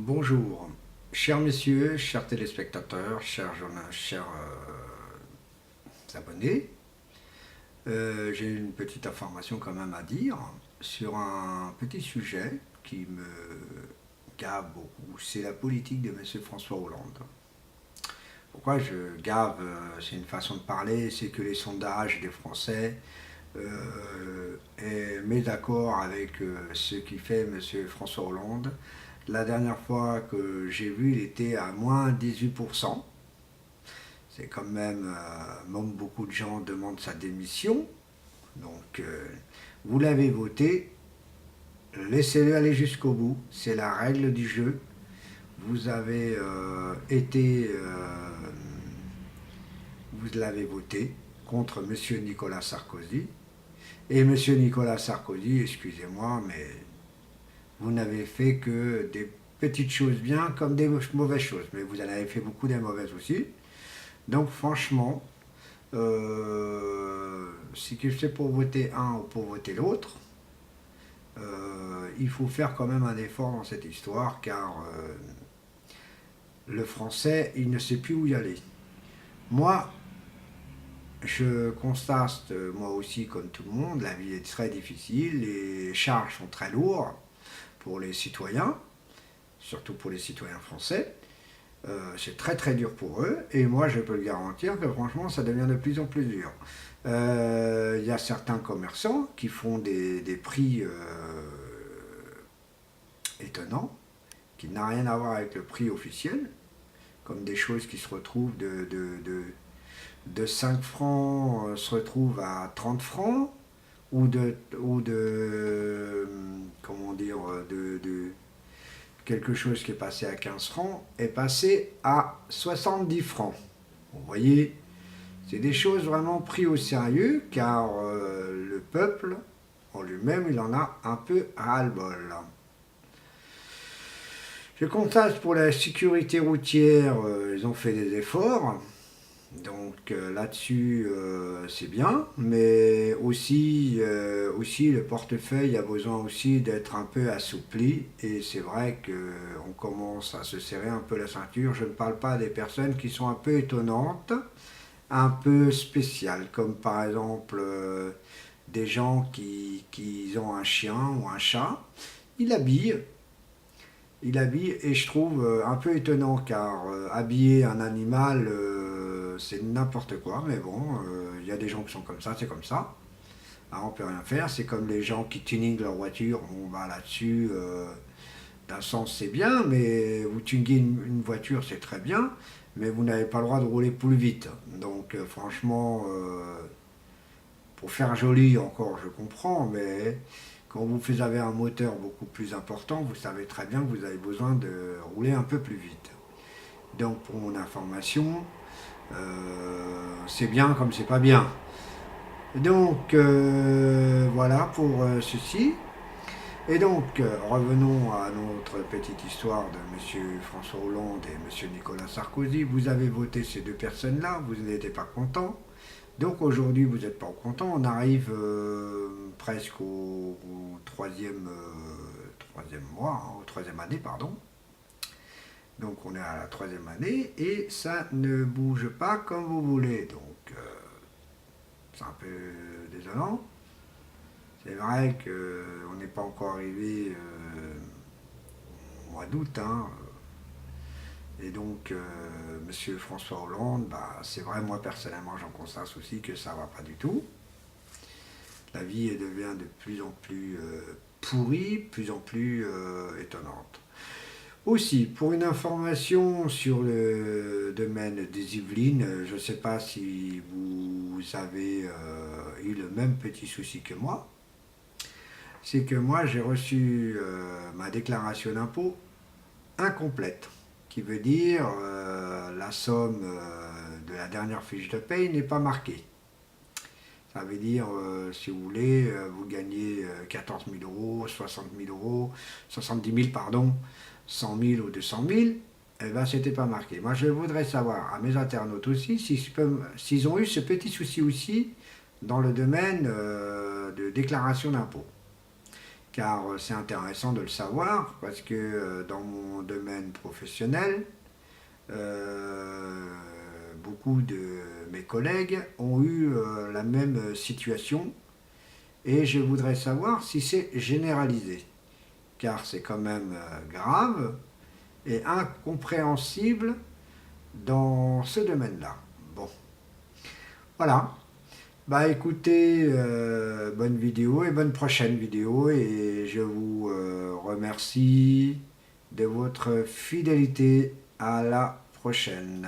Bonjour, chers messieurs, chers téléspectateurs, chers abonnés. J'ai une petite information quand même à dire sur un petit sujet qui me gave beaucoup. C'est la politique de M. François Hollande. Pourquoi je gave? C'est une façon de parler, c'est que les sondages des Français est médaccord avec ce qui fait M. François Hollande. La dernière fois que j'ai vu, il était à moins 18%. C'est quand même, beaucoup de gens demandent sa démission. Donc, vous l'avez voté, laissez-le aller jusqu'au bout. C'est la règle du jeu. Vous avez vous l'avez voté contre M. Nicolas Sarkozy. Et M. Nicolas Sarkozy, excusez-moi, mais vous n'avez fait que des petites choses bien comme des mauvaises choses. Mais vous en avez fait beaucoup des mauvaises aussi. Donc franchement, si c'est pour voter un ou pour voter l'autre, il faut faire quand même un effort dans cette histoire car le français, il ne sait plus où y aller. Moi, je constate, moi aussi comme tout le monde, la vie est très difficile, les charges sont très lourdes pour les citoyens, surtout pour les citoyens français. C'est très très dur pour eux, et moi je peux le garantir que franchement ça devient de plus en plus dur. Il y a certains commerçants qui font des prix étonnants, qui n'ont rien à voir avec le prix officiel, comme des choses qui se retrouvent de 5 francs se retrouvent à 30 francs, comment dire, quelque chose qui est passé à 15 francs est passé à 70 francs. Vous voyez, c'est des choses vraiment prises au sérieux car le peuple en lui-même, il en a un peu ras-le-bol. Je constate pour la sécurité routière, ils ont fait des efforts. Donc là-dessus, c'est bien, mais aussi le portefeuille a besoin aussi d'être un peu assoupli, et c'est vrai qu'on commence à se serrer un peu la ceinture. Je ne parle pas des personnes qui sont un peu étonnantes, un peu spéciales, comme par exemple des gens qui ont un chien ou un chat, ils l'habillent. Et je trouve un peu étonnant car habiller un animal, c'est n'importe quoi, mais bon, il y a des gens qui sont comme ça, c'est comme ça. Alors on peut rien faire, c'est comme les gens qui tuningent leur voiture, bon bah là-dessus, d'un sens c'est bien, mais vous tuniguez une voiture c'est très bien, mais vous n'avez pas le droit de rouler plus vite. Donc franchement, pour faire joli encore je comprends, mais quand vous avez un moteur beaucoup plus important, vous savez très bien que vous avez besoin de rouler un peu plus vite. Donc pour mon information, c'est bien comme c'est pas bien. Donc voilà pour ceci. Et donc revenons à notre petite histoire de M. François Hollande et M. Nicolas Sarkozy. Vous avez voté ces deux personnes-là, vous n'étiez pas content. Donc aujourd'hui, vous n'êtes pas content. On arrive presque au troisième mois, hein, au troisième année, pardon. Donc on est à la troisième année et ça ne bouge pas comme vous voulez. Donc c'est un peu désolant. C'est vrai qu'on n'est pas encore arrivé au mois d'août, hein. Et donc, Monsieur François Hollande, bah, c'est vrai, moi personnellement, j'en constate aussi que ça ne va pas du tout. La vie devient de plus en plus pourrie, de plus en plus étonnante. Aussi, pour une information sur le domaine des Yvelines, je ne sais pas si vous avez eu le même petit souci que moi. C'est que moi, j'ai reçu ma déclaration d'impôt incomplète, qui veut dire la somme de la dernière fiche de paye n'est pas marquée. Ça veut dire, si vous voulez, vous gagnez 14 000 euros, 60 000 euros, 70 000, pardon, 100 000 ou 200 000, eh ben, c'était pas marqué. Moi, je voudrais savoir, à mes internautes aussi, s'ils ont eu ce petit souci aussi dans le domaine de déclaration d'impôt. car c'est intéressant de le savoir, parce que dans mon domaine professionnel, beaucoup de mes collègues ont eu la même situation, et je voudrais savoir si c'est généralisé, car c'est quand même grave et incompréhensible dans ce domaine-là. Bon, voilà. Bah écoutez, bonne vidéo et bonne prochaine vidéo, et je vous remercie de votre fidélité. À la prochaine.